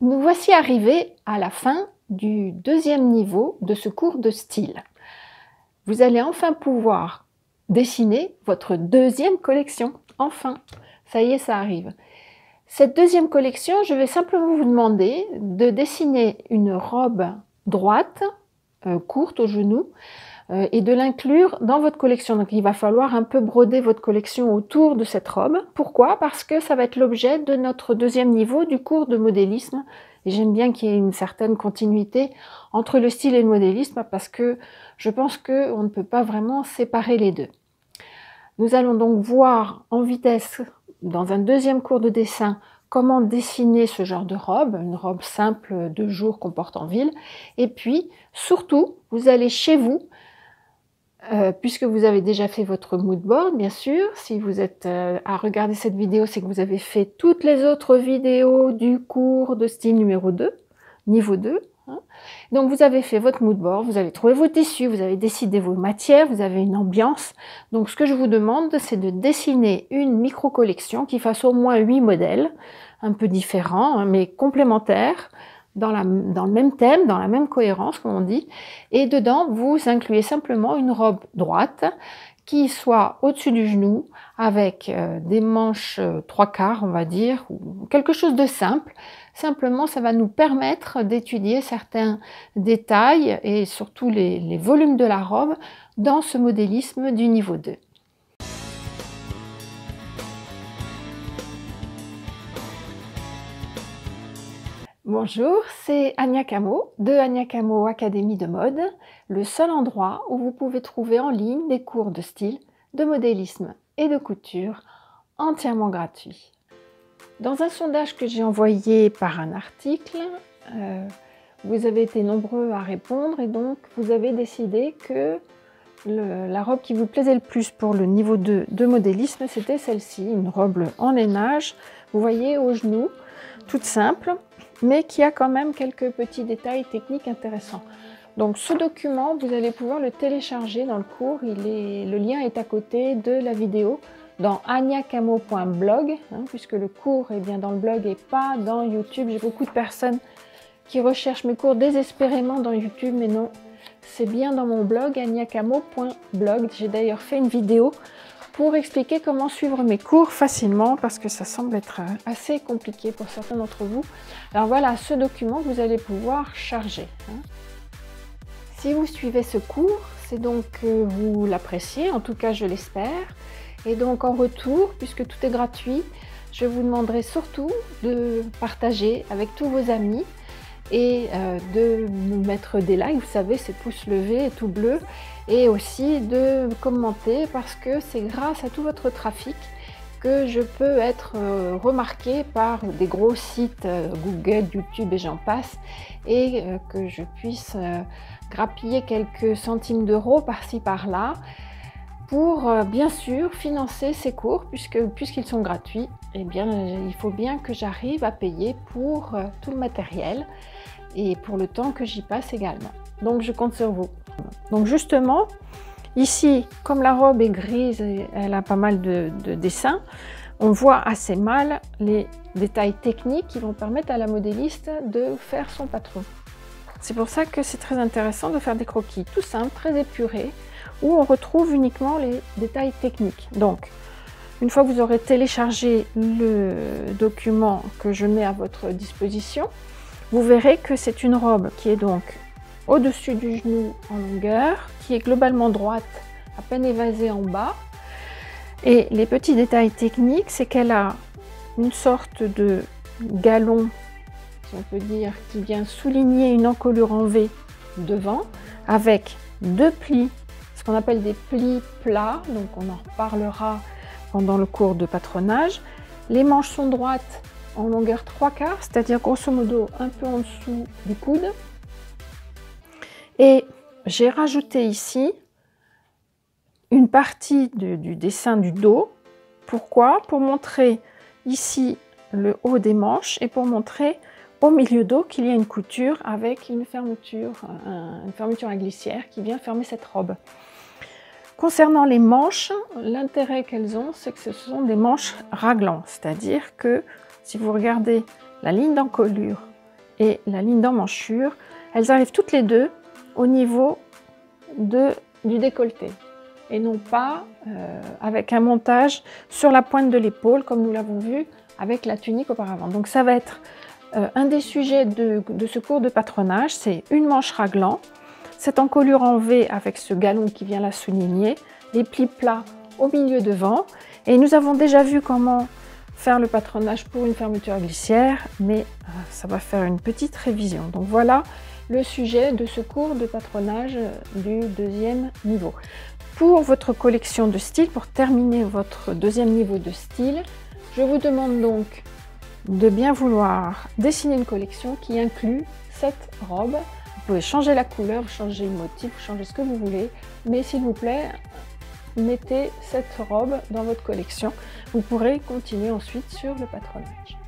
Nous voici arrivés à la fin du deuxième niveau de ce cours de style. Vous allez enfin pouvoir dessiner votre deuxième collection. Enfin, ça y est, ça arrive. Cette deuxième collection, je vais simplement vous demander de dessiner une robe droite, courte au genou, et de l'inclure dans votre collection. Donc il va falloir un peu broder votre collection autour de cette robe. Pourquoi? Parce que ça va être l'objet de notre deuxième niveau du cours de modélisme. Et j'aime bien qu'il y ait une certaine continuité entre le style et le modélisme parce que je pense qu'on ne peut pas vraiment séparer les deux. Nous allons donc voir en vitesse, dans un deuxième cours de dessin, comment dessiner ce genre de robe, une robe simple de jour qu'on porte en ville. Et puis, surtout, vous allez chez vous, puisque vous avez déjà fait votre mood board, bien sûr. Si vous êtes à regarder cette vidéo, c'est que vous avez fait toutes les autres vidéos du cours de style numéro 2, niveau 2. Hein. Donc vous avez fait votre mood board, vous avez trouvé vos tissus, vous avez décidé vos matières, vous avez une ambiance. Donc ce que je vous demande, c'est de dessiner une micro-collection qui fasse au moins 8 modèles, un peu différents, mais complémentaires, dans le même thème, dans la même cohérence, comme on dit. Et dedans, vous incluez simplement une robe droite qui soit au-dessus du genou, avec des manches 3/4, on va dire, ou quelque chose de simple. Simplement, ça va nous permettre d'étudier certains détails et surtout les volumes de la robe dans ce modélisme du niveau 2. Bonjour, c'est Ania Camo de Ania Camo Académie de mode, le seul endroit où vous pouvez trouver en ligne des cours de style, de modélisme et de couture entièrement gratuits. Dans un sondage que j'ai envoyé par un article, vous avez été nombreux à répondre et donc vous avez décidé que la robe qui vous plaisait le plus pour le niveau 2 de modélisme, c'était celle-ci, une robe en lainage, vous voyez, au genou, toute simple, mais qui a quand même quelques petits détails techniques intéressants. Donc ce document, vous allez pouvoir le télécharger dans le cours, le lien est à côté de la vidéo dans aniacamo.blog, puisque le cours est bien dans le blog et pas dans YouTube. J'ai beaucoup de personnes qui recherchent mes cours désespérément dans YouTube, mais non, c'est bien dans mon blog aniacamo.blog. J'ai d'ailleurs fait une vidéo pour expliquer comment suivre mes cours facilement parce que ça semble être assez compliqué pour certains d'entre vous. Alors voilà ce document que vous allez pouvoir charger. Si vous suivez ce cours, c'est donc que vous l'appréciez, en tout cas je l'espère. Et donc en retour, puisque tout est gratuit, je vous demanderai surtout de partager avec tous vos amis et de me mettre des likes, vous savez, ces pouces levés et tout bleu, et aussi de commenter parce que c'est grâce à tout votre trafic que je peux être remarqué par des gros sites Google, YouTube et j'en passe, et que je puisse grappiller quelques centimes d'euros par-ci par-là pour bien sûr financer ces cours puisqu'ils sont gratuits. Eh bien, il faut bien que j'arrive à payer pour tout le matériel et pour le temps que j'y passe également. Donc je compte sur vous. Donc justement, ici, comme la robe est grise et elle a pas mal de dessins, on voit assez mal les détails techniques qui vont permettre à la modéliste de faire son patron. C'est pour ça que c'est très intéressant de faire des croquis tout simples, très épurés, où on retrouve uniquement les détails techniques. Donc, une fois que vous aurez téléchargé le document que je mets à votre disposition, vous verrez que c'est une robe qui est donc au-dessus du genou en longueur, qui est globalement droite, à peine évasée en bas. Et les petits détails techniques, c'est qu'elle a une sorte de galon, si on peut dire, qui vient souligner une encolure en V devant, avec deux plis, ce qu'on appelle des plis plats, donc on en reparlera pendant le cours de patronage. Les manches sont droites en longueur 3/4, c'est-à-dire grosso modo un peu en dessous du coude. Et j'ai rajouté ici une partie du dessin du dos. Pourquoi? Pour montrer ici le haut des manches et pour montrer au milieu dos qu'il y a une couture avec une fermeture à glissière qui vient fermer cette robe. Concernant les manches, l'intérêt qu'elles ont, c'est que ce sont des manches raglantes, c'est-à-dire que si vous regardez la ligne d'encolure et la ligne d'emmanchure, elles arrivent toutes les deux au niveau du décolleté et non pas avec un montage sur la pointe de l'épaule comme nous l'avons vu avec la tunique auparavant. Donc ça va être un des sujets de ce cours de patronage, c'est une manche raglan, cette encolure en V avec ce galon qui vient la souligner, les plis plats au milieu devant, et nous avons déjà vu comment faire le patronage pour une fermeture glissière, mais ça va faire une petite révision. Donc voilà le sujet de ce cours de patronage du deuxième niveau. Pour votre collection de styles, pour terminer votre deuxième niveau de style, je vous demande donc de bien vouloir dessiner une collection qui inclut cette robe. Vous pouvez changer la couleur, changer le motif, changer ce que vous voulez, mais s'il vous plaît, mettez cette robe dans votre collection. Vous pourrez continuer ensuite sur le patronage.